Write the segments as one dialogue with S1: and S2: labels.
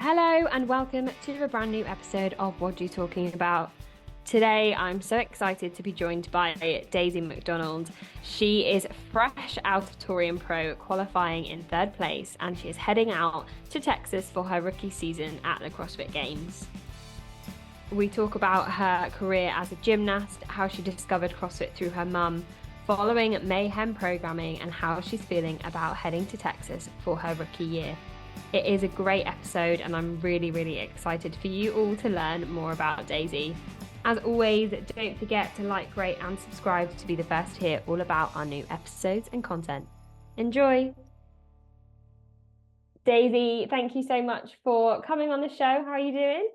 S1: Hello and welcome to a brand new episode of What You Talking About. Today I'm so excited to be joined by Daisy McDonald. She is fresh out of Torian Pro, qualifying in third place, and she is heading out to Texas for her rookie season at the CrossFit Games. We talk about her career as a gymnast, how she discovered CrossFit through her mum, following Mayhem programming, and how she's feeling about heading to Texas for her rookie year. It is a great episode and I'm really excited for you all to learn more about Daisy. As always, don't forget to like, rate and subscribe to be the first to hear all about our new episodes and content. Enjoy! Daisy, thank you so much for coming on the show. How are you doing?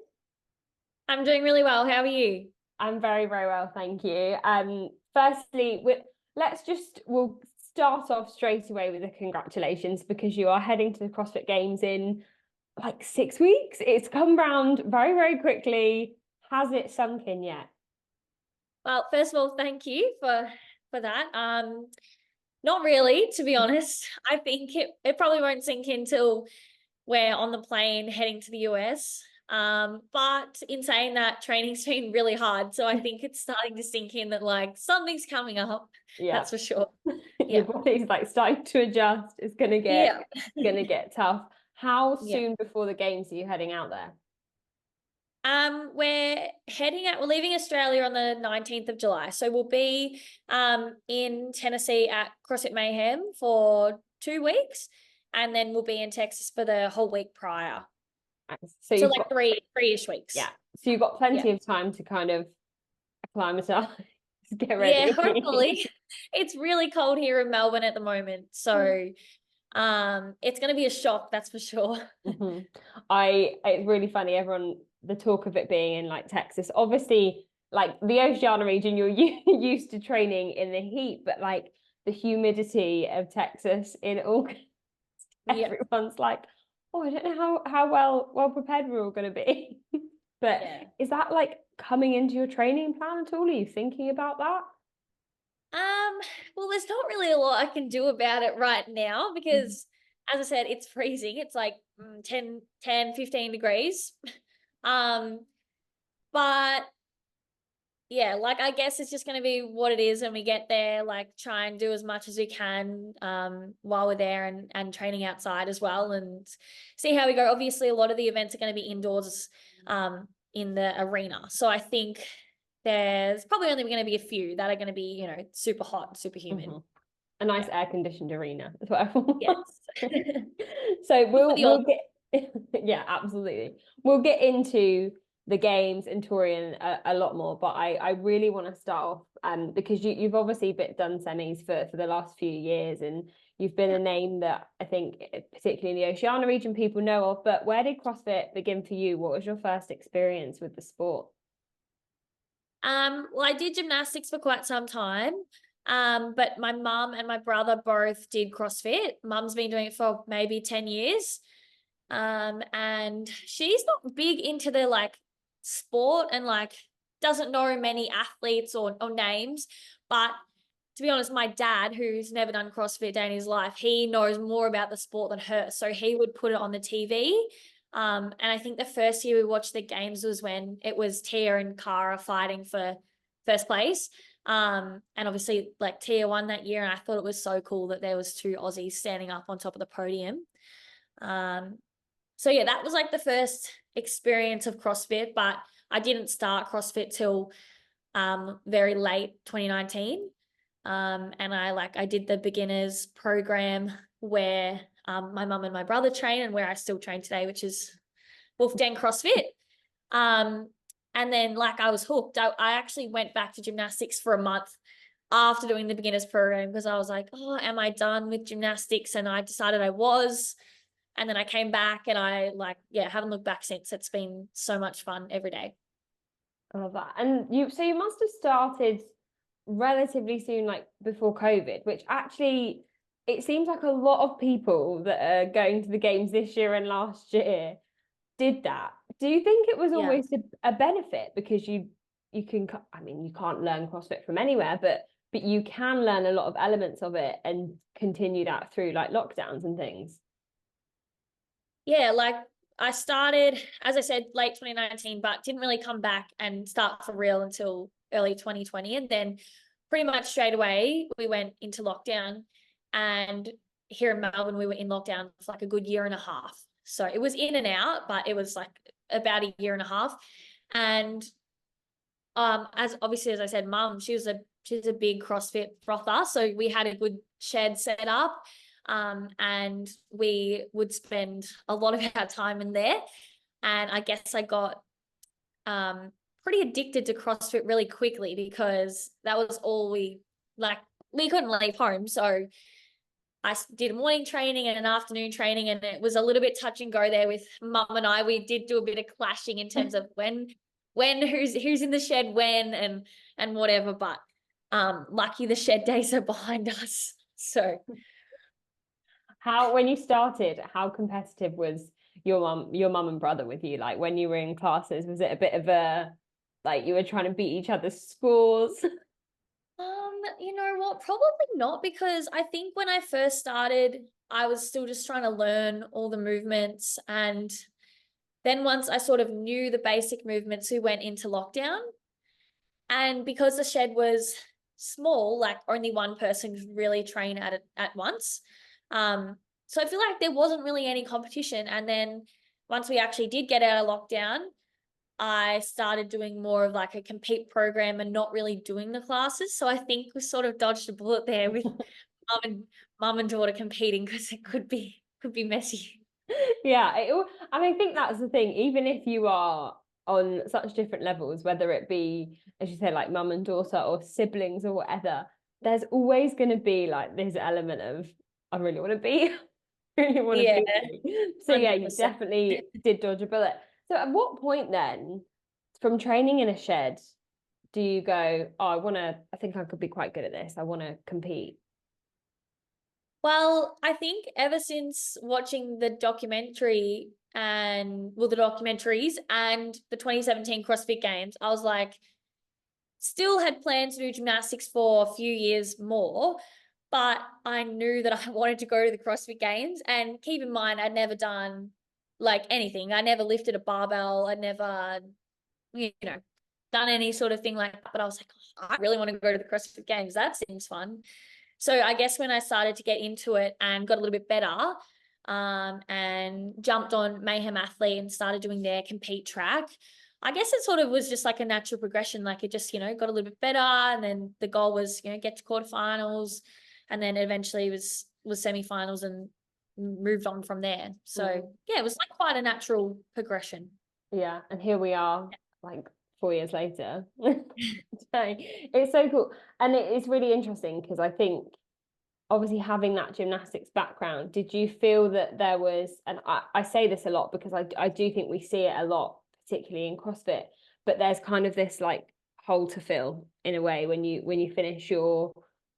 S2: I'm doing really well. How are you?
S1: I'm very well, thank you. Firstly, we'll start off straight away with the congratulations, because you are heading to the CrossFit Games in like 6 weeks. It's come round very quickly. Has it sunk in yet?
S2: Well, first of all, thank you for that. Not really, to be honest. I think it probably won't sink in till we're on the plane heading to the US. But in saying that, training's been really hard. So I think it's starting to sink in that like something's coming up. Yeah. That's for sure.
S1: Your body's like starting to adjust. It's gonna get tough. How soon before the games are you heading out there?
S2: We're leaving Australia on the 19th of July. So we'll be in Tennessee at CrossFit Mayhem for 2 weeks, and then we'll be in Texas for the whole week prior. So like three-ish weeks.
S1: Yeah. So you've got plenty of time to kind of acclimatise, get ready.
S2: Yeah, hopefully. It's really cold here in Melbourne at the moment. So it's going to be a shock, that's for sure.
S1: It's really funny, the talk of it being in like Texas, obviously like the Oceania region, you're used to training in the heat, but like the humidity of Texas in August, everyone's like, oh, I don't know how well prepared we're all going to be. But is that like coming into your training plan at all? Are you thinking about that?
S2: Well, there's not really a lot I can do about it right now because, as I said, it's freezing. It's like 10, 15 degrees. But yeah, like I guess it's just going to be what it is when we get there, like try and do as much as we can while we're there and training outside as well and see how we go. Obviously, a lot of the events are going to be indoors in the arena. So I think there's probably only going to be a few that are going to be, super hot, super humid.
S1: A nice air-conditioned arena is what I want.
S2: Yes.
S1: So we'll get yeah, absolutely. We'll get into the games and Torian a lot more, but I really want to start off because you've obviously done semis for the last few years, and you've been a name that I think particularly in the Oceania region people know of. But where did CrossFit begin for you? What was your first experience with the sport?
S2: Well, I did gymnastics for quite some time. But my mum and my brother both did CrossFit. Mum's been doing it for maybe 10 years. And she's not big into the like sport and like doesn't know many athletes or names. But to be honest, my dad, who's never done CrossFit a day in his life, he knows more about the sport than her. So he would put it on the TV. And I think the first year we watched the games was when it was Tia and Cara fighting for first place. And obviously like Tia won that year, and I thought it was so cool that there was two Aussies standing up on top of the podium. So yeah, that was like the first experience of CrossFit, but I didn't start CrossFit till very late 2019. And I did the beginners program where my mum and my brother train, and where I still train today, which is Wolfgang CrossFit. And then like I was hooked. I actually went back to gymnastics for a month after doing the beginners program because I was like, oh, am I done with gymnastics? And I decided I was. And then I came back and I haven't looked back since. It's been so much fun every day.
S1: I love that. And you must have started relatively soon, like before COVID, which actually it seems like a lot of people that are going to the games this year and last year did that. Do you think it was almost a benefit because you can, I mean, you can't learn CrossFit from anywhere, but you can learn a lot of elements of it and continue that through like lockdowns and things?
S2: Yeah, like I started, as I said, late 2019, but didn't really come back and start for real until early 2020. And then pretty much straight away, we went into lockdown. And here in Melbourne, we were in lockdown for like a good year and a half. So it was in and out, but it was like about a year and a half. And as obviously, as I said, mum, she's a big CrossFit frother. So we had a good shed set up. And we would spend a lot of our time in there. And I guess I got pretty addicted to CrossFit really quickly because that was all we couldn't leave home. So I did morning training and an afternoon training, and it was a little bit touch and go there with mum and I. We did do a bit of clashing in terms of when who's in the shed when and whatever, but lucky the shed days are behind us. So
S1: when you started, how competitive was your mum and brother with you? Like when you were in classes, was it a bit of a, like you were trying to beat each other's scores?
S2: You know what? Probably not, because I think when I first started, I was still just trying to learn all the movements. And then once I sort of knew the basic movements, we went into lockdown. And because the shed was small, like only one person could really train at it at once. So I feel like there wasn't really any competition. And then once we actually did get out of lockdown, I started doing more of like a compete program and not really doing the classes. So I think we sort of dodged a bullet there with mum and daughter competing, because it could be messy.
S1: Yeah, I think that's the thing. Even if you are on such different levels, whether it be, as you say, like mum and daughter or siblings or whatever, there's always going to be like this element of, I really want to be, really want to be. So yeah, you
S2: 100%.
S1: definitely did dodge a bullet. So at what point then, from training in a shed, do you go, oh, I think I could be quite good at this, I want to compete?
S2: Well, I think ever since watching the documentary the documentaries and the 2017 CrossFit Games, I was like, still had plans to do gymnastics for a few years more, but I knew that I wanted to go to the CrossFit Games. And keep in mind, I'd never done like anything. I never lifted a barbell. I'd never, done any sort of thing like that. But I was like, oh, I really want to go to the CrossFit Games. That seems fun. So I guess when I started to get into it and got a little bit better, and jumped on Mayhem Athlete and started doing their compete track, I guess it sort of was just like a natural progression. Like it just, got a little bit better. And then the goal was, get to quarterfinals, and then eventually was semifinals, and moved on from there. So yeah, it was like quite a natural progression.
S1: Yeah. And here we are, like 4 years later. It's so cool. And it's really interesting because I think obviously having that gymnastics background, did you feel that there was, and I say this a lot because I do think we see it a lot, particularly in CrossFit, but there's kind of this like hole to fill in a way when you finish your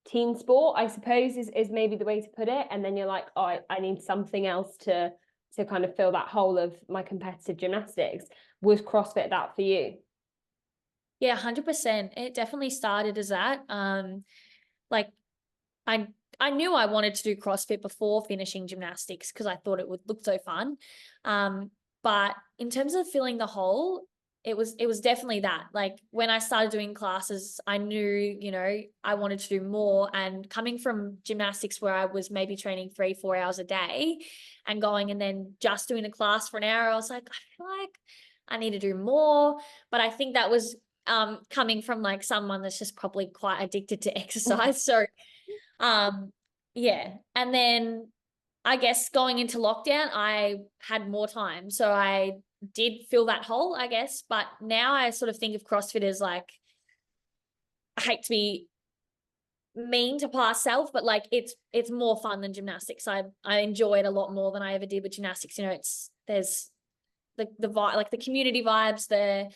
S1: team sport, I suppose is maybe the way to put it. And then you're like, oh, I need something else to kind of fill that hole of my competitive gymnastics. Was CrossFit that for you?
S2: Yeah, 100%. It definitely started as that. Like I knew I wanted to do CrossFit before finishing gymnastics because I thought it would look so fun. But in terms of filling the hole, it was definitely that. Like when I started doing classes, I knew, I wanted to do more. And coming from gymnastics where I was maybe training 3-4 hours a day and going and then just doing a class for an hour, I was like, I feel like I need to do more. But I think that was coming from like someone that's just probably quite addicted to exercise. So yeah. And then I guess going into lockdown, I had more time. So I did fill that hole, I guess. But now I sort of think of CrossFit as like, I hate to be mean to past self, but like it's more fun than gymnastics. I enjoy it a lot more than I ever did with gymnastics. There's the vibe, like the community vibes, the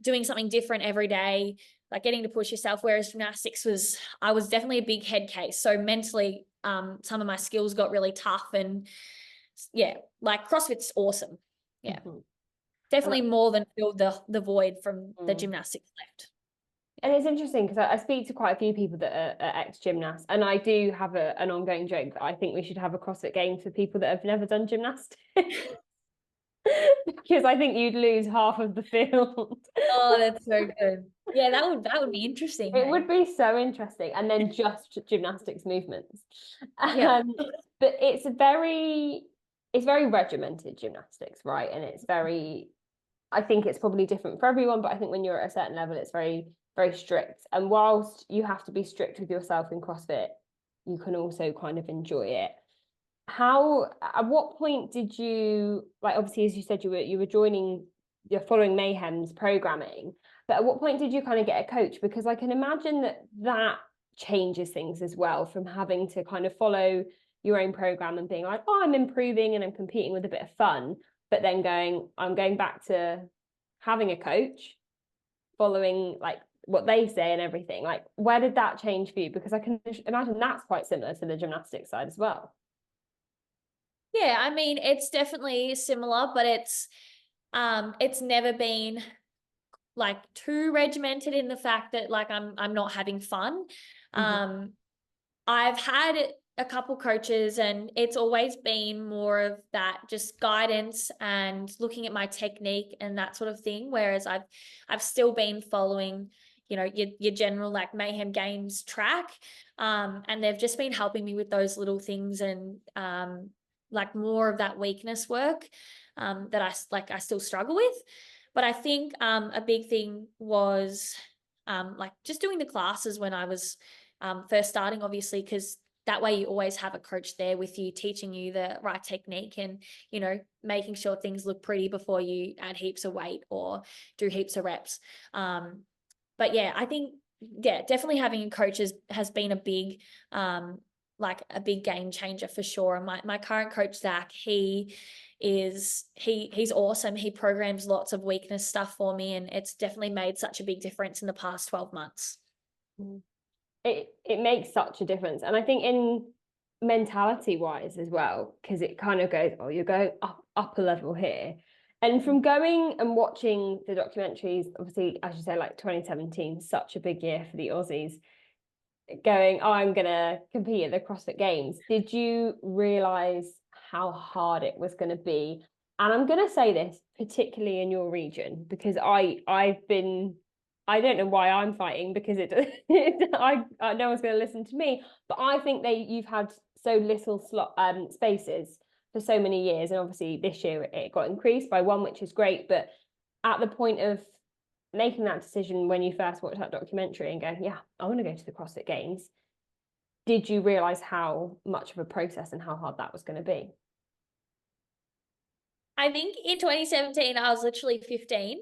S2: doing something different every day, like getting to push yourself. Whereas gymnastics I was definitely a big head case. So mentally, some of my skills got really tough, and yeah, like CrossFit's awesome. Yeah. Definitely more than filled the void from the gymnastics left.
S1: And it's interesting because I speak to quite a few people that are ex-gymnasts, and I do have an ongoing joke that I think we should have a CrossFit Games for people that have never done gymnastics. because I think you'd lose half of the field.
S2: Oh, that's so good. Yeah, that would be interesting.
S1: It
S2: Hey?
S1: would be so interesting. And then just gymnastics movements.
S2: Yeah.
S1: But it's very regimented gymnastics, right? And it's very, I think it's probably different for everyone, but I think when you're at a certain level, it's very, very strict. And whilst you have to be strict with yourself in CrossFit, you can also kind of enjoy it. At what point did you, like, obviously, as you said, you're following Mayhem's programming, but at what point did you kind of get a coach? Because I can imagine that changes things as well, from having to kind of follow your own program and being like, oh, I'm improving and I'm competing with a bit of fun, but then I'm going back to having a coach, following like what they say and everything. Like, where did that change for you? Because I can imagine that's quite similar to the gymnastics side as well.
S2: Yeah, I mean, it's definitely similar, but it's never been like too regimented in the fact that like I'm not having fun. I've had a couple coaches and it's always been more of that just guidance and looking at my technique and that sort of thing. Whereas I've still been following, your general like Mayhem Games track. And they've just been helping me with those little things and like more of that weakness work that I still struggle with. But I think a big thing was like just doing the classes when I was first starting, obviously, because that way you always have a coach there with you teaching you the right technique and, making sure things look pretty before you add heaps of weight or do heaps of reps. But yeah, I think, definitely having a coach has been a big, like a big game changer for sure. And my current coach, Zach, he's awesome. He programs lots of weakness stuff for me, and it's definitely made such a big difference in the past 12 months.
S1: It makes such a difference. And I think in mentality wise as well, because it kind of goes, oh, you're going up a level here. And from going and watching the documentaries, obviously, as you say, like 2017, such a big year for the Aussies, going, oh, I'm gonna compete at the CrossFit Games. Did you realize how hard it was going to be? And I'm gonna say this, particularly in your region, because I don't know why I'm fighting, because no one's going to listen to me, but I think you've had so little spaces for so many years, and obviously this year it got increased by one, which is great. But at the point of making that decision, when you first watched that documentary and going, yeah, I want to go to the CrossFit Games, did you realize how much of a process and how hard that was going to be?
S2: I think in 2017, I was literally 15.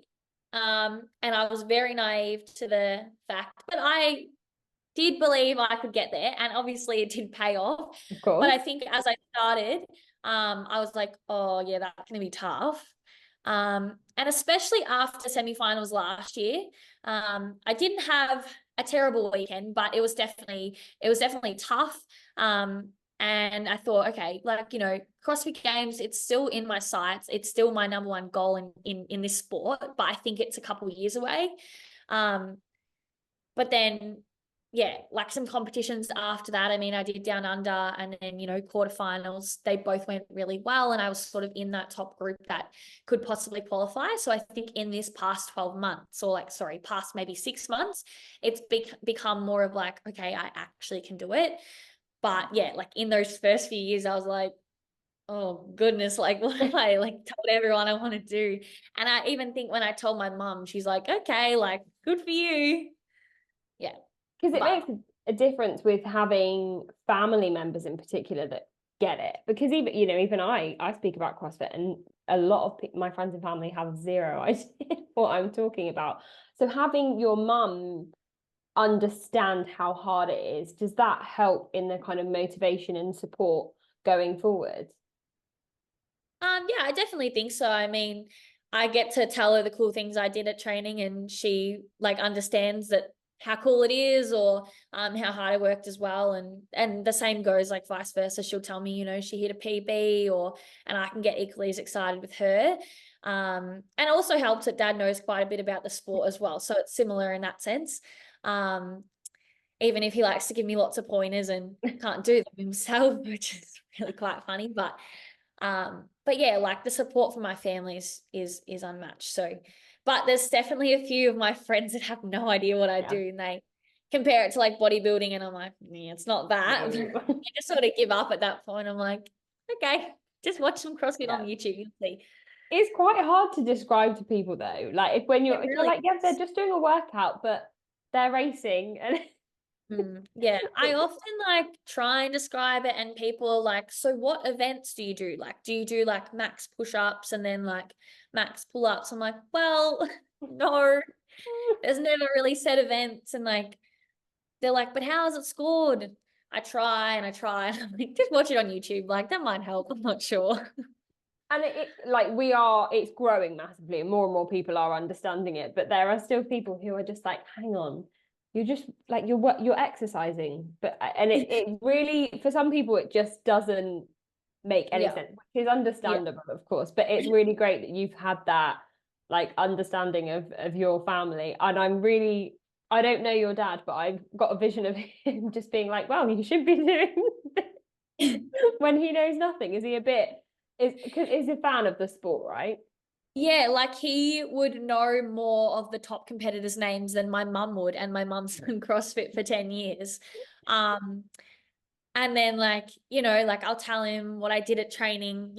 S2: And I was very naive to the fact, but I did believe I could get there. And obviously it did pay off.
S1: Of course.
S2: But I think as I started, I was like, oh yeah, that's going to be tough. And especially after semifinals last year, I didn't have a terrible weekend, but it was definitely tough. And I thought, okay, like, CrossFit Games, it's still in my sights. It's still my number one goal in this sport, but I think it's a couple of years away. But then, yeah, like some competitions after that. I mean, I did Down Under and then, quarterfinals. They both went really well. And I was sort of in that top group that could possibly qualify. So I think in this past 12 months past maybe 6 months, it's become more of like, okay, I actually can do it. But yeah, like in those first few years, I was like, oh goodness, like what have I like told everyone I want to do? And I even think when I told my mum, she's like, okay, like good for you. Yeah.
S1: Because it makes a difference with having family members in particular that get it. Because even I speak about CrossFit, and a lot of my friends and family have zero idea what I'm talking about. So having your mum understand how hard it is, does that help in the kind of motivation and support going forward?
S2: Yeah, I definitely think so. I mean, I get to tell her the cool things I did at training, and she like understands that how cool it is, or how hard I worked as well. And the same goes like vice versa. She'll tell me, she hit a PB, and I can get equally as excited with her. And also helps that Dad knows quite a bit about the sport as well. So it's similar in that sense. Even if he likes to give me lots of pointers and can't do them himself, which is really quite funny. But but yeah, like the support from my family is unmatched. So, but there's definitely a few of my friends that have no idea what I do, and they compare it to like bodybuilding, and I'm like, yeah, it's not that.
S1: No.
S2: I just sort of give up at that point. I'm like, okay, just watch some CrossFit on
S1: Yeah.
S2: YouTube, you'll see.
S1: It's quite hard to describe to people though. Like if when
S2: It
S1: you're
S2: really
S1: like, yeah, they're
S2: is.
S1: just doing a workout, but they're racing and
S2: Yeah, I often like try and describe it, and people are like, so what events do you do? Like, do you do like max push-ups and then like max pull-ups? I'm like, well, no, there's never really set events. And like, they're like, but how is it scored? I try and I try. And I'm like, just watch it on YouTube. Like, that might help. I'm not sure.
S1: and like it's growing massively and more people are understanding it, but there are still people who are just like, hang on, you're just like you're exercising, but and it really for some people it just doesn't make any
S2: Yeah.
S1: sense, which is
S2: Yeah.
S1: understandable, of course, but it's really great that you've had that like understanding of your family. And I don't know your dad, but I've got a vision of him just being like, well, you should be doing when he knows nothing. Is he a bit is a fan of the sport, right?
S2: Yeah, like he would know more of the top competitors' names than my mum would, and my mum's done CrossFit for 10 years. Um, and then like, like I'll tell him what I did at training,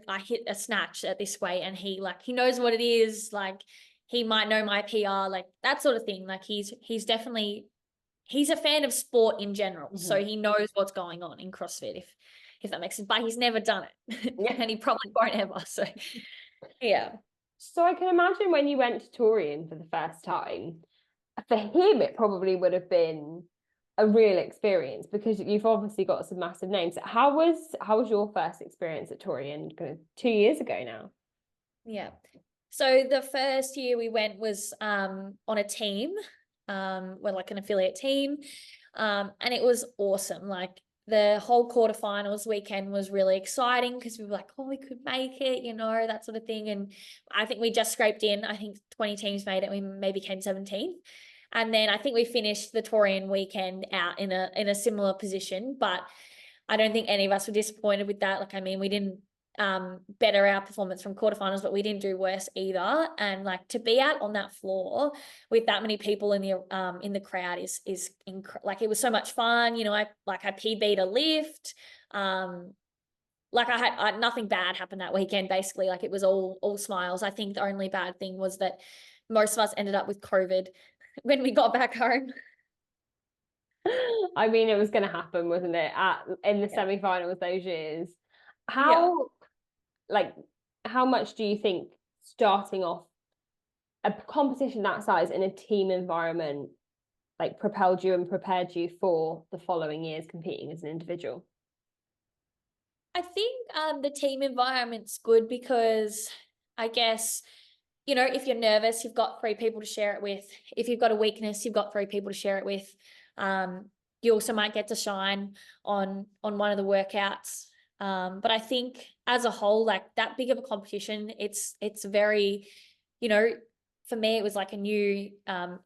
S2: I hit a snatch at this weight, and he knows what it is, like he might know my PR, like that sort of thing. Like he's a fan of sport in general.
S1: Mm-hmm.
S2: So he knows what's going on in CrossFit, if that makes sense. But he's never done it.
S1: Yeah.
S2: And he probably won't ever. So yeah.
S1: So I can imagine when you went to Torian for the first time, for him it probably would have been a real experience because you've obviously got some massive names. How was your first experience at Torian kind of 2 years ago now?
S2: Yeah. So the first year we went was on a team. We're like an affiliate team. And it was awesome. Like the whole quarterfinals weekend was really exciting because we were like, oh, we could make it, that sort of thing. And I think we just scraped in. I think 20 teams made it. We maybe came 17th. And then I think we finished the Torian weekend out in a similar position. But I don't think any of us were disappointed with that. Like, I mean, we didn't better our performance from quarterfinals, but we didn't do worse either. And like to be out on that floor with that many people in the crowd is like it was so much fun. I PB'd a lift. Like I had nothing bad happened that weekend. Basically, like it was all smiles. I think the only bad thing was that most of us ended up with COVID when we got back home.
S1: I mean, it was going to happen, wasn't it? In the semi-finals those years. How like how much do you think starting off a competition that size in a team environment like propelled you and prepared you for the following years competing as an individual?
S2: I think the team environment's good because I guess, if you're nervous, you've got three people to share it with. If you've got a weakness, you've got three people to share it with. You also might get to shine on one of the workouts. But I think as a whole, like that big of a competition, it's very, for me, it was like a new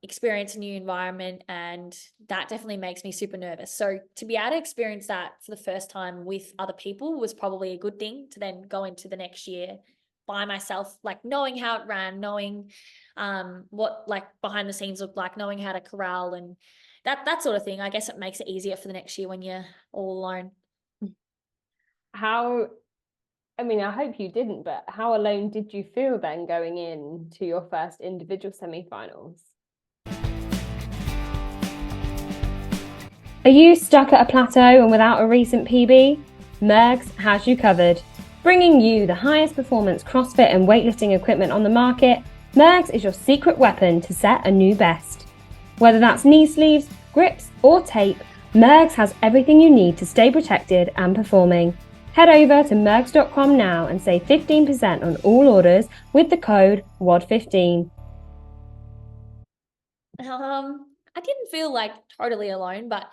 S2: experience, a new environment, and that definitely makes me super nervous. So to be able to experience that for the first time with other people was probably a good thing to then go into the next year by myself, like knowing how it ran, knowing what like behind the scenes looked like, knowing how to corral and that sort of thing. I guess it makes it easier for the next year when you're all alone.
S1: How I mean, I hope you didn't, but how alone did you feel then going in to your first individual semi-finals? Are you stuck at a plateau and without a recent PB? Mergs has you covered. Bringing you the highest performance CrossFit and weightlifting equipment on the market, Mergs is your secret weapon to set a new best. Whether that's knee sleeves, grips, or tape, Mergs has everything you need to stay protected and performing. Head over to mergs.com now and save 15% on all orders with the code WOD15.
S2: I didn't feel like totally alone, but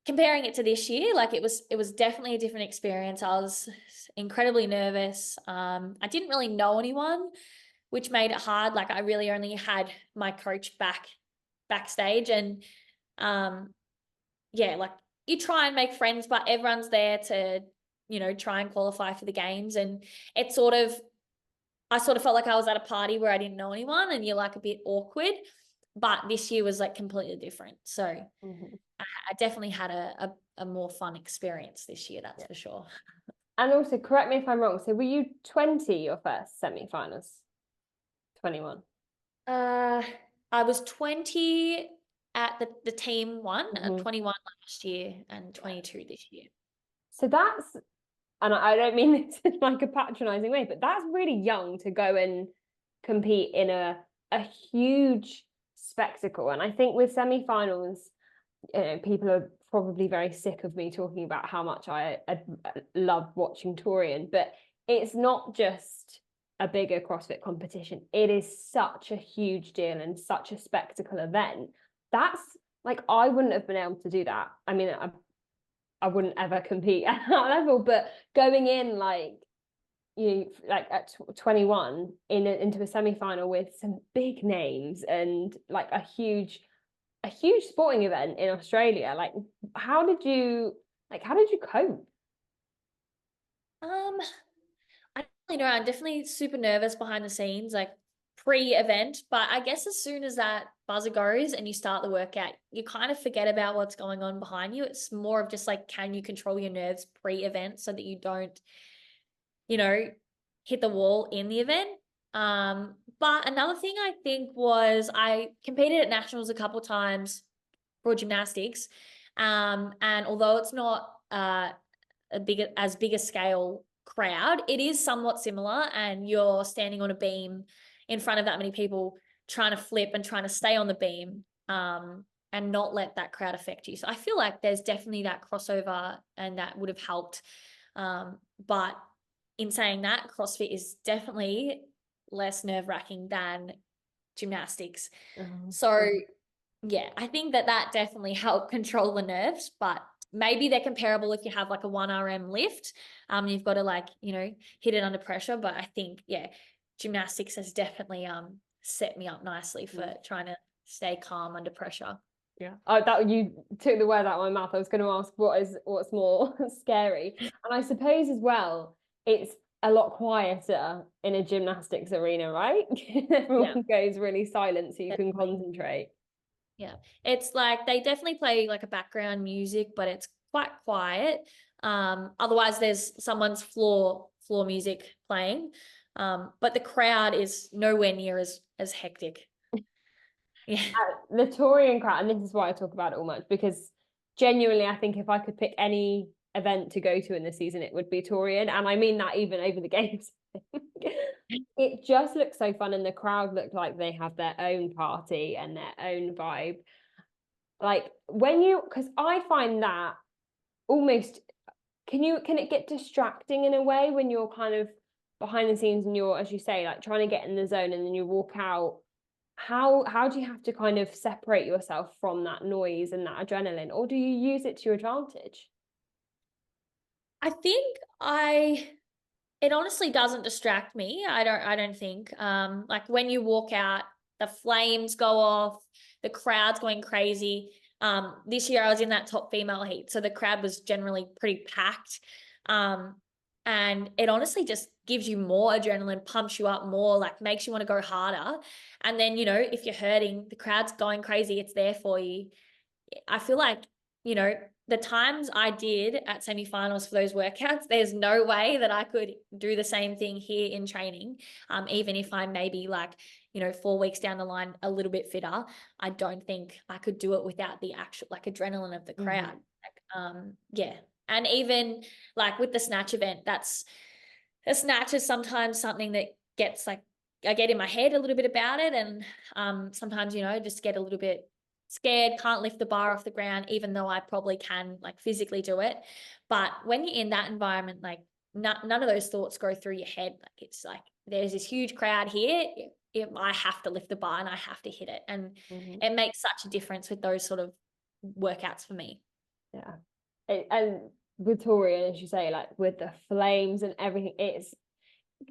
S2: comparing it to this year, like it was definitely a different experience. I was incredibly nervous. I didn't really know anyone, which made it hard. Like I really only had my coach backstage, and like you try and make friends, but everyone's there to try and qualify for the games. And I sort of felt like I was at a party where I didn't know anyone and you're like a bit awkward. But this year was like completely different. So I definitely had a more fun experience this year, that's for sure.
S1: And also, correct me if I'm wrong, so were you 20 your first semi-finals? 21?
S2: I was 20 at the team one, 21 last year and 22 this year.
S1: So that's, and I don't mean this in like a patronizing way, but that's really young to go and compete in a huge spectacle. And I think with semi-finals, people are probably very sick of me talking about how much I love watching Torian, but it's not just a bigger CrossFit competition. It is such a huge deal and such a spectacle event. That's like, I wouldn't have been able to do that. I mean, I wouldn't ever compete at that level, but going in like, like at 21 into a semi-final with some big names and like a huge sporting event in Australia, like how did you cope?
S2: I don't really know. I'm definitely super nervous behind the scenes, like pre-event, but I guess as soon as that buzzer goes and you start the workout, you kind of forget about what's going on behind you. It's more of just like, can you control your nerves pre-event so that you don't, hit the wall in the event. But another thing I think was I competed at nationals a couple times for gymnastics. And although it's not as big a scale crowd, it is somewhat similar, and you're standing on a beam in front of that many people trying to flip and trying to stay on the beam and not let that crowd affect you. So I feel like there's definitely that crossover and that would have helped. But in saying that, CrossFit is definitely less nerve-wracking than gymnastics. So yeah, I think that definitely helped control the nerves, but maybe they're comparable if you have like a 1RM lift. You've got to like, hit it under pressure. But I think, gymnastics has definitely set me up nicely for trying to stay calm under pressure.
S1: Yeah. Oh, that you took the word out of my mouth. I was going to ask what's more scary. And I suppose as well, it's a lot quieter in a gymnastics arena, right? Everyone goes really silent so you can concentrate.
S2: Yeah. It's like they definitely play like a background music, but it's quite quiet. Otherwise there's someone's floor music playing. But the crowd is nowhere near as hectic. Yeah.
S1: The Torian crowd, and this is why I talk about it all much, because genuinely I think if I could pick any event to go to in the season, it would be Torian. And I mean that even over the games. It just looks so fun, and the crowd look like they have their own party and their own vibe. Like because I find that almost, can it get distracting in a way when you're kind of behind the scenes and you're, as you say, like trying to get in the zone and then you walk out? How do you have to kind of separate yourself from that noise and that adrenaline, or do you use it to your advantage?
S2: I think it honestly doesn't distract me. I don't think. Like when you walk out, the flames go off, the crowd's going crazy. This year I was in that top female heat, so the crowd was generally pretty packed. And it honestly just gives you more adrenaline, pumps you up more, like makes you want to go harder. And then, if you're hurting, the crowd's going crazy, it's there for you. I feel like, the times I did at semifinals for those workouts, there's no way that I could do the same thing here in training. Even if I'm maybe like, 4 weeks down the line, a little bit fitter, I don't think I could do it without the actual like adrenaline of the crowd. Yeah. And even like with the snatch event, a snatch is sometimes something that gets like, I get in my head a little bit about it. And sometimes, just get a little bit scared, can't lift the bar off the ground, even though I probably can like physically do it. But when you're in that environment, like none of those thoughts go through your head. Like it's like, there's this huge crowd here. I have to lift the bar and I have to hit it. And it makes such a difference with those sort of workouts for me.
S1: Yeah. And with Torian, as you say, like with the flames and everything,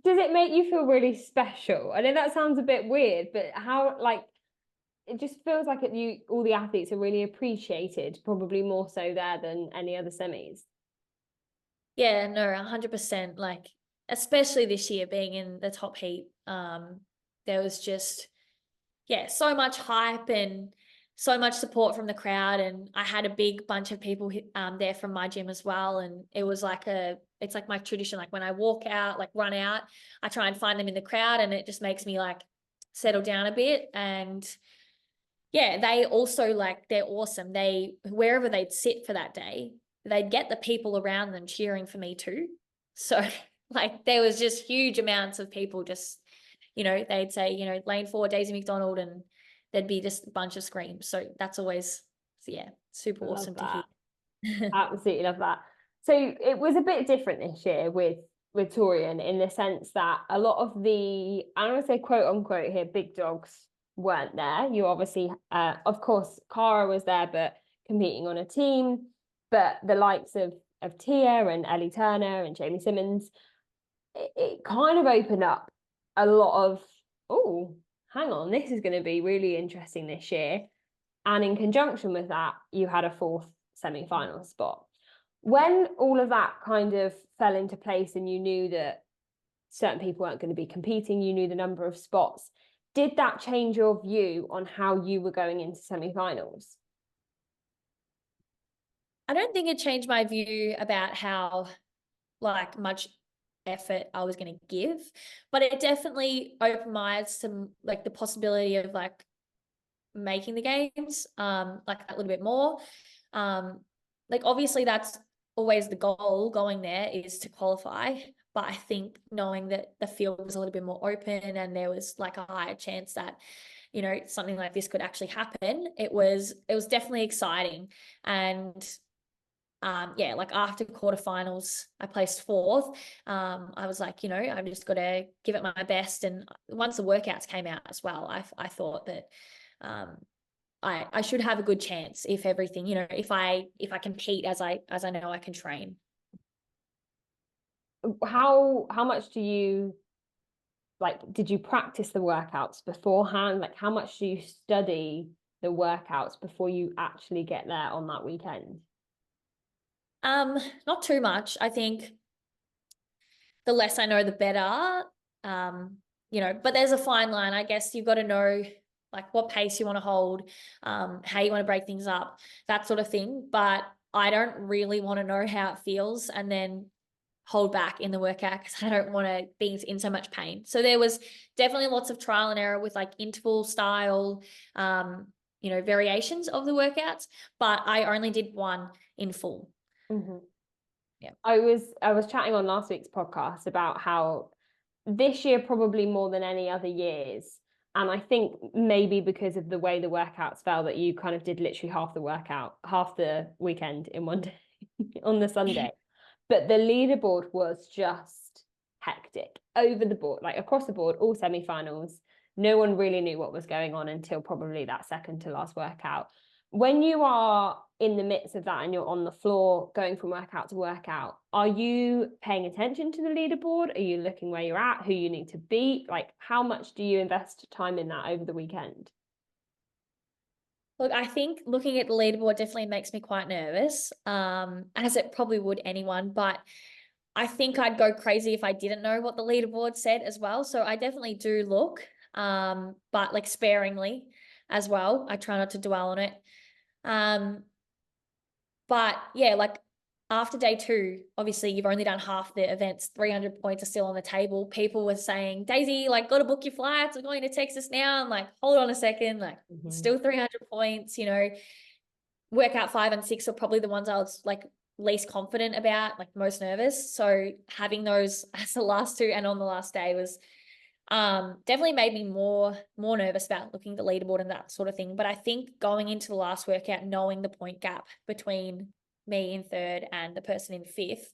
S1: does it make you feel really special? I know that sounds a bit weird, but how, like, it just feels like all the athletes are really appreciated, probably more so there than any other semis.
S2: Yeah, no, 100%. Like, especially this year being in the top heat, there was just, yeah, so much hype and so much support from the crowd. And I had a big bunch of people there from my gym as well. And it was like it's like my tradition. Like when I walk out, like run out, I try and find them in the crowd, and it just makes me like settle down a bit. And yeah, they also like, they're awesome. Wherever they'd sit for that day, they'd get the people around them cheering for me too. So like there was just huge amounts of people just, they'd say, lane 4, Daisy McDonald, and there'd be just a bunch of screams. So that's always, yeah, super
S1: Love
S2: awesome to
S1: that.
S2: hear.
S1: Absolutely love that. So it was a bit different this year with Torian, in the sense that a lot of the, I'm going to say quote unquote here, big dogs weren't there. You obviously, of course, Cara was there, but competing on a team. But the likes of Tia and Ellie Turner and Jamie Simmons, it kind of opened up a lot of, oh, hang on, this is going to be really interesting this year. And in conjunction with that, you had a fourth semi-final spot. When all of that kind of fell into place and you knew that certain people weren't going to be competing, you knew the number of spots, did that change your view on how you were going into semi-finals?
S2: I don't think it changed my view about how like much effort I was going to give, but it definitely opened my eyes to like the possibility of like making the games like a little bit more. Like obviously that's always the goal going there, is to qualify, but I think knowing that the field was a little bit more open and there was like a higher chance that something like this could actually happen, it was definitely exciting. And yeah, like after quarterfinals, I placed fourth. I was like, I've just got to give it my best. And once the workouts came out as well, I thought that I should have a good chance if everything, if I compete as I know I can train.
S1: How much do you, like, did you practice the workouts beforehand? Like, how much do you study the workouts before you actually get there on that weekend?
S2: Not too much. I think the less I know, the better. But there's a fine line. I guess you've got to know like what pace you want to hold, how you want to break things up, that sort of thing. But I don't really want to know how it feels and then hold back in the workout, because I don't want to be in so much pain. So there was definitely lots of trial and error with like interval style, variations of the workouts, but I only did one in full.
S1: Mm-hmm.
S2: Yeah.
S1: I was chatting on last week's podcast about how this year, probably more than any other years, and I think maybe because of the way the workouts fell, that you kind of did literally half the workout, half the weekend in one day on the Sunday. But the leaderboard was just hectic over the board, like across the board, all semi-finals. No one really knew what was going on until probably that second to last workout. When you are in the midst of that and you're on the floor going from workout to workout, are you paying attention to the leaderboard? Are you looking where you're at, who you need to beat? Like, how much do you invest time in that over the weekend?
S2: Look, I think looking at the leaderboard definitely makes me quite nervous, as it probably would anyone. But I think I'd go crazy if I didn't know what the leaderboard said as well. So I definitely do look, but like sparingly as well. I try not to dwell on it. Um, but yeah, like after day 2, obviously you've only done half the events. 300 points are still on the table. People were saying, Daisy, like, got to book your flights. We're going to Texas now. I'm like, hold on a second. Like, still 300 points, workout 5 and 6 are probably the ones I was like least confident about, like most nervous. So having those as the last 2 and on the last day was definitely made me more nervous about looking at the leaderboard and that sort of thing. But I think going into the last workout, knowing the point gap between me in third and the person in fifth,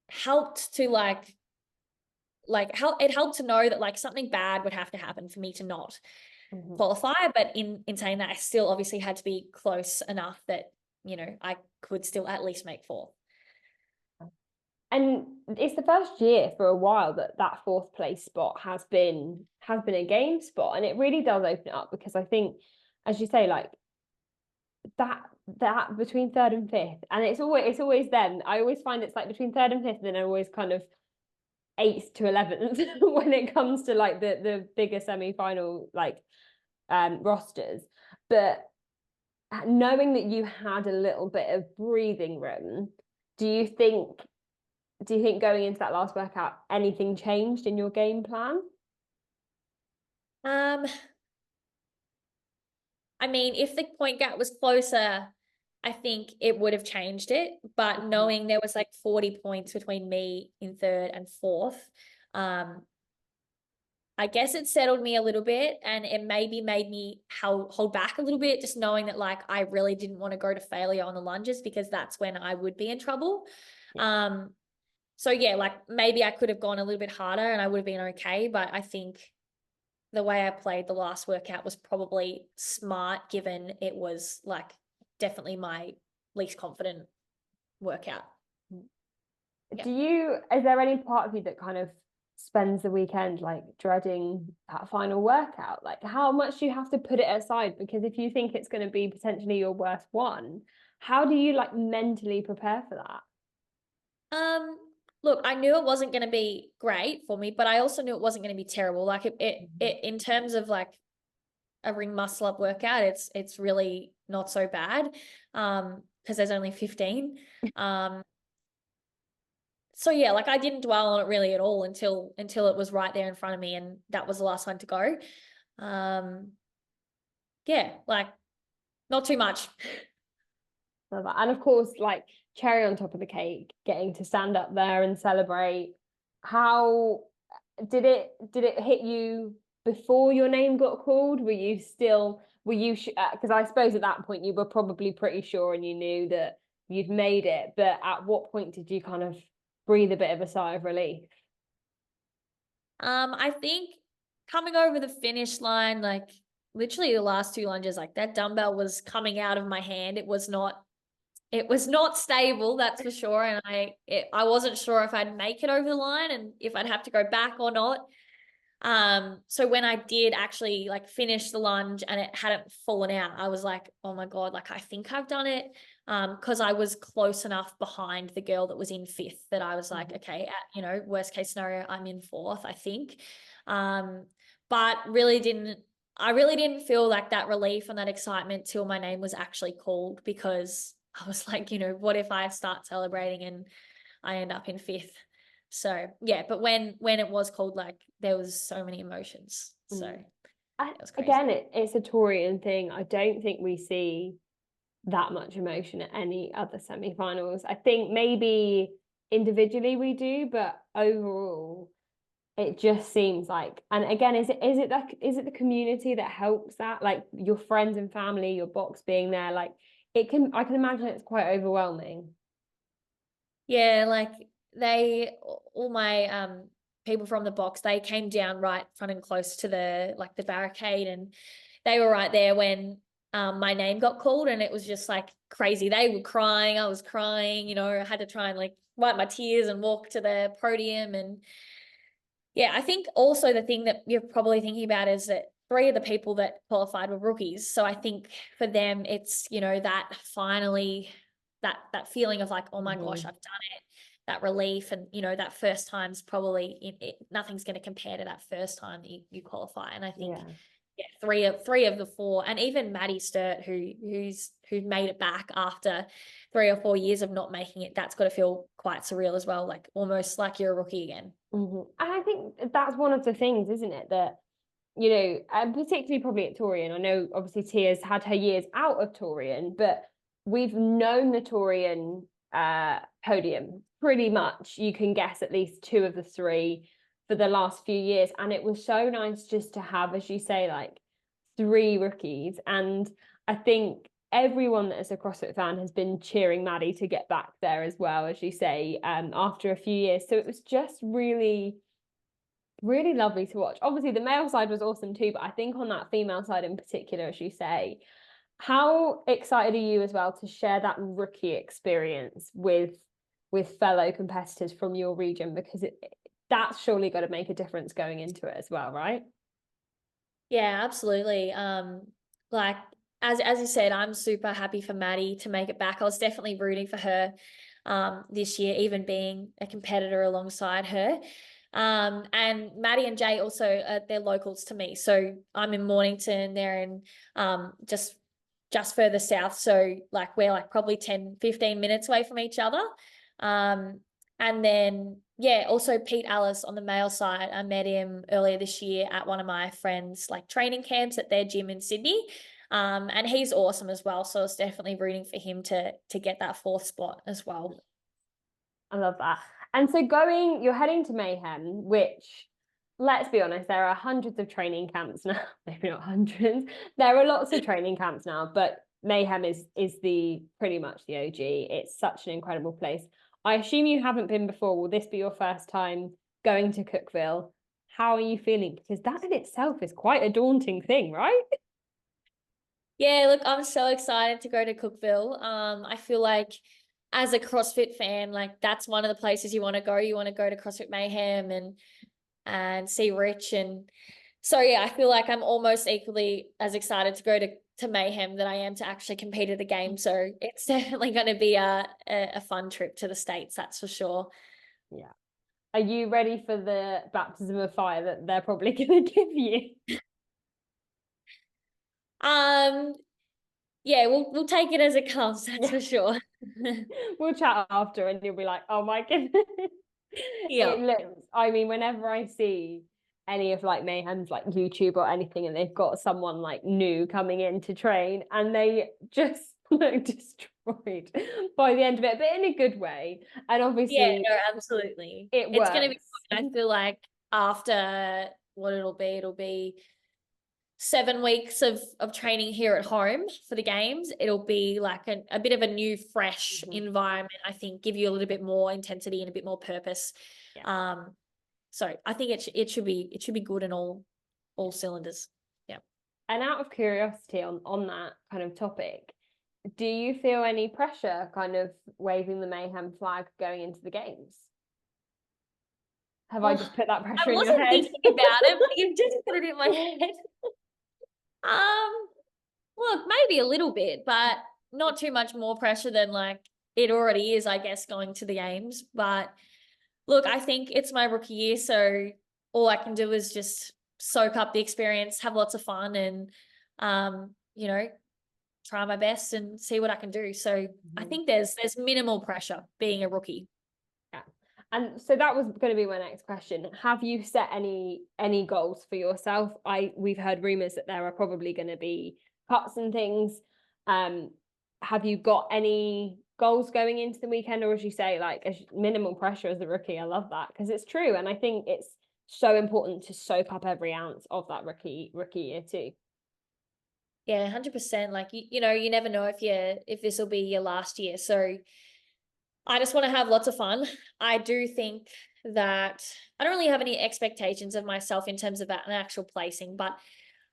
S2: helped to it helped to know that like something bad would have to happen for me to not qualify. But in saying that, I still obviously had to be close enough that I could still at least make 4th.
S1: And it's the first year for a while that fourth place spot has been a game spot, and it really does open it up, because I think, as you say, like, that between third and fifth, and it's always then. I always find it's like between third and fifth, and then I always kind of eighth to 11th when it comes to like the bigger semi-final like rosters. But knowing that you had a little bit of breathing room, do you think going into that last workout anything changed in your game plan?
S2: Um, I mean, if the point gap was closer, I think it would have changed it. But knowing there was like 40 points between me in third and fourth, I guess it settled me a little bit, and it maybe made me hold back a little bit, just knowing that like I really didn't want to go to failure on the lunges because that's when I would be in trouble.
S1: Yeah.
S2: So yeah, like maybe I could have gone a little bit harder and I would have been okay, but I think the way I played the last workout was probably smart, given it was like definitely my least confident workout. Yeah.
S1: Is there any part of you that kind of spends the weekend like dreading that final workout? Like how much do you have to put it aside? Because if you think it's going to be potentially your worst one, how do you like mentally prepare for that?
S2: Um, Look, I knew it wasn't going to be great for me, but I also knew it wasn't going to be terrible. Like it in terms of like a ring muscle up workout, it's really not so bad. Because there's only 15. Um, so yeah, like I didn't dwell on it really at all until it was right there in front of me, and that was the last one to go. Um, yeah, like not too much.
S1: Love that. And of course, like cherry on top of the cake, getting to stand up there and celebrate. How did it hit you before your name got called? Were you because I suppose at that point you were probably pretty sure and you knew that you'd made it, but at what point did you kind of breathe a bit of a sigh of relief?
S2: I think coming over the finish line, like literally the last two lunges, like that dumbbell was coming out of my hand. It was not stable, that's for sure. And I wasn't sure if I'd make it over the line and if I'd have to go back or not. So when I did actually like finish the lunge and it hadn't fallen out, I was like, oh my God, like I think I've done it. Because I was close enough behind the girl that was in fifth that I was like, okay, worst case scenario, I'm in fourth, I think. But I really didn't feel like that relief and that excitement till my name was actually called, because I was like, what if I start celebrating and I end up in fifth? So yeah, but when it was called, like there was so many emotions. So it was crazy.
S1: Again, it's a Torian thing. I don't think we see that much emotion at any other semi-finals. I think maybe individually we do, but overall it just seems like, and again, is it the community that helps that? Like your friends and family, your box being there, like I can imagine it's quite overwhelming.
S2: Yeah, like all my people from the box, they came down right front and close to the barricade, and they were right there when my name got called, and it was just like crazy. They were crying, I was crying, I had to try and like wipe my tears and walk to the podium. And yeah, I think also the thing that you're probably thinking about is that three of the people that qualified were rookies. So I think for them, it's, that finally that feeling of like, oh my gosh, I've done it, that relief. And, that first time's probably nothing's going to compare to that first time that you qualify. And I think, yeah, three of the four, and even Maddie Sturt, who's made it back after 3 or 4 years of not making it, that's got to feel quite surreal as well, like almost like you're a rookie again.
S1: And I think that's one of the things, isn't it, that and particularly probably at Torian. I know obviously Tia's had her years out of Torian, but we've known the Torian podium pretty much. You can guess at least two of the three for the last few years, and it was so nice just to have, as you say, like three rookies. And I think everyone that is a CrossFit fan has been cheering Maddie to get back there as well, as you say, after a few years. So it was just really really lovely to watch. Obviously, the male side was awesome too, but I think on that female side in particular, as you say, how excited are you as well to share that rookie experience with fellow competitors from your region? Because that's surely got to make a difference going into it as well, right?
S2: Yeah, absolutely. Like as you said, I'm super happy for Maddie to make it back. I was definitely rooting for her this year, even being a competitor alongside her. And Maddie and Jay also, they're locals to me. So I'm in Mornington, they're in just further south. So like we're like probably 10, 15 minutes away from each other. And then, yeah, also Pete Alice on the male side. I met him earlier this year at one of my friends' like training camps at their gym in Sydney. And he's awesome as well. So I was definitely rooting for him to get that fourth spot as well.
S1: I love that. And so you're heading to Mayhem, which, let's be honest, there are hundreds of training camps now. Maybe not hundreds. There are lots of training camps now, but Mayhem is the pretty much the OG. It's such an incredible place. I assume you haven't been before. Will this be your first time going to Cookville? How are you feeling? Because that in itself is quite a daunting thing, right?
S2: Yeah, look, I'm so excited to go to Cookville. I feel like as a CrossFit fan, like that's one of the places you want to go. You want to go to CrossFit Mayhem and see Rich. And so yeah, I feel like I'm almost equally as excited to go to Mayhem that I am to actually compete at the game. So it's definitely going to be a fun trip to the States, that's for sure.
S1: Yeah. Are you ready for the baptism of fire that they're probably going to give you?
S2: Yeah, we'll take it as it comes, that's for sure.
S1: We'll chat after and you'll be like, oh my goodness.
S2: Yeah.
S1: It looks, I mean, whenever I see any of like Mayhem's like YouTube or anything and they've got someone like new coming in to train and they just look destroyed by the end of it, but in a good way. And obviously,
S2: yeah, no, absolutely. It's going to be good. I feel like after what it'll be 7 weeks of training here at home for the games. It'll be like a bit of a new, fresh environment. I think give you a little bit more intensity and a bit more purpose. Yeah. So I think it should be good in all cylinders. Yeah.
S1: And out of curiosity on that kind of topic, do you feel any pressure kind of waving the Mayhem flag going into the games? Have I just put that pressure in your head?
S2: I wasn't thinking about it, but you've just put it in my head. Look, maybe a little bit, but not too much more pressure than like it already is, I guess, going to the games. But look, I think it's my rookie year, so all I can do is just soak up the experience, have lots of fun, and you know, try my best and see what I can do. So I think there's minimal pressure being a rookie.
S1: Yeah. And so that was going to be my next question. Have you set any goals for yourself? We've heard rumors that there are probably going to be cuts and things. Have you got any goals going into the weekend, or as you say, like minimal pressure as a rookie? I love that because it's true, and I think it's so important to soak up every ounce of that rookie year too.
S2: Yeah, 100%. Like you know, you never know if this will be your last year. So I just want to have lots of fun. I do think that I don't really have any expectations of myself in terms of an actual placing, but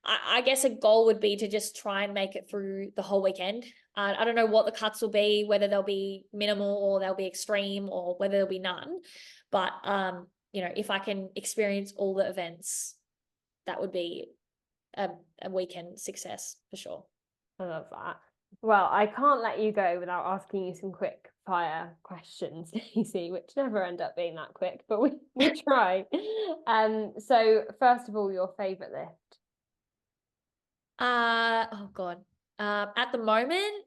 S2: I guess a goal would be to just try and make it through the whole weekend. I don't know what the cuts will be, whether they'll be minimal or they'll be extreme or whether there'll be none. But, you know, if I can experience all the events, that would be a weekend success for sure.
S1: I love that. Well, I can't let you go without asking you some quick fire questions, Daisy, which never end up being that quick, but we try. So first of all, your favorite lift?
S2: Oh God. At the moment,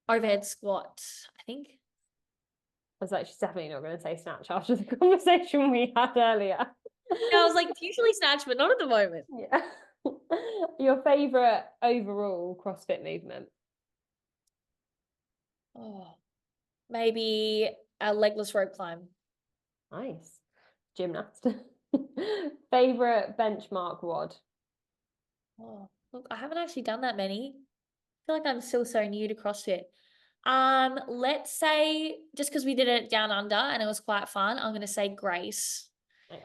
S2: overhead squat, I think.
S1: I was like, she's definitely not going to say snatch after the conversation we had earlier.
S2: Yeah, I was like, it's usually snatch, but not at the moment.
S1: Yeah. Your favorite overall CrossFit movement?
S2: Oh, maybe a legless rope climb.
S1: Nice. Gymnast. Favorite benchmark WOD?
S2: Oh, look, I haven't actually done that many. I feel like I'm still so new to CrossFit. Let's say just because we did it down under and it was quite fun, I'm gonna say Grace.
S1: Nice.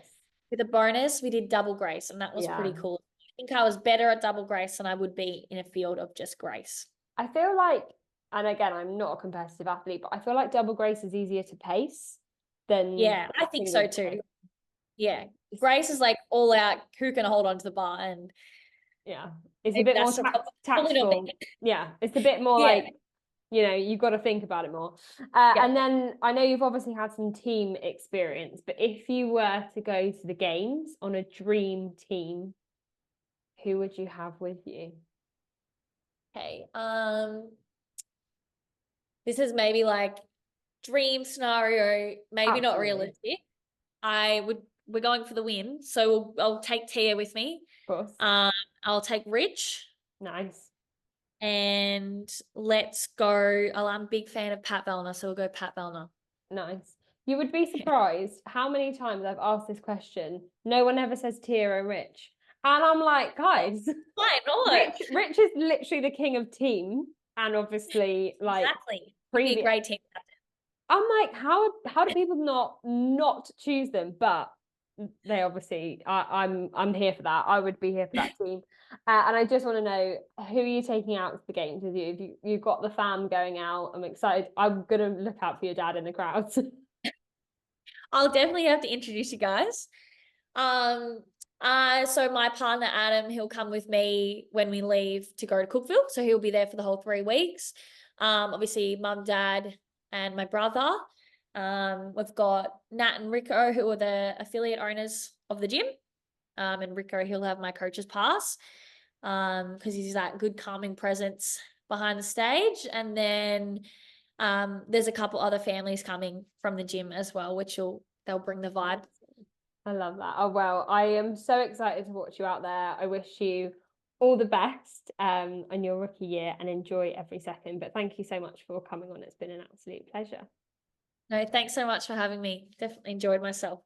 S2: With a bonus, we did double Grace, and that was pretty cool. I think I was better at double Grace than I would be in a field of just Grace.
S1: I feel like, and again, I'm not a competitive athlete, but I feel like double Grace is easier to pace than.
S2: Yeah, I think so too. Yeah, Grace is like all out, who can hold on to the bar, and
S1: Yeah, it's a
S2: Maybe
S1: bit more
S2: that's probably not
S1: tactful.
S2: me.
S1: Yeah, it's a bit more
S2: Yeah.
S1: like, you've got to think about it more.
S2: Yeah.
S1: And then I know you've obviously had some team experience, but if you were to go to the games on a dream team, who would you have with you?
S2: Okay. This is maybe like dream scenario, maybe not
S1: Absolutely.
S2: realistic. We're going for the win, so I'll take Tia with me.
S1: Of course.
S2: I'll take Rich,
S1: Nice.
S2: and let's go. I'm a big fan of Pat Vellner, so we'll go Pat Vellner.
S1: Nice. You would be surprised how many times I've asked this question. No one ever says Tia and Rich. And I'm like, guys,
S2: Why not?
S1: Rich is literally the king of team. And obviously, like,
S2: Exactly. He'd be a
S1: previous.
S2: great team captain.
S1: I'm like, how do people not choose them? But they obviously, I'm here for that. I would be here for that team. And I just want to know, who are you taking out to the games with you? You've got the fam going out. I'm excited. I'm gonna look out for your dad in the crowd.
S2: I'll definitely have to introduce you guys. So my partner Adam, he'll come with me when we leave to go to Cookville. So he'll be there for the whole 3 weeks. Obviously, mum, dad, and my brother. We've got Nat and Rico, who are the affiliate owners of the gym. And Rico, he'll have my coach's pass. Because he's that good calming presence behind the stage. And then there's a couple other families coming from the gym as well, they'll bring the vibe.
S1: I love that. Oh, well, I am so excited to watch you out there. I wish you all the best on your rookie year and enjoy every second. But thank you so much for coming on. It's been an absolute pleasure.
S2: No, thanks so much for having me. Definitely enjoyed myself.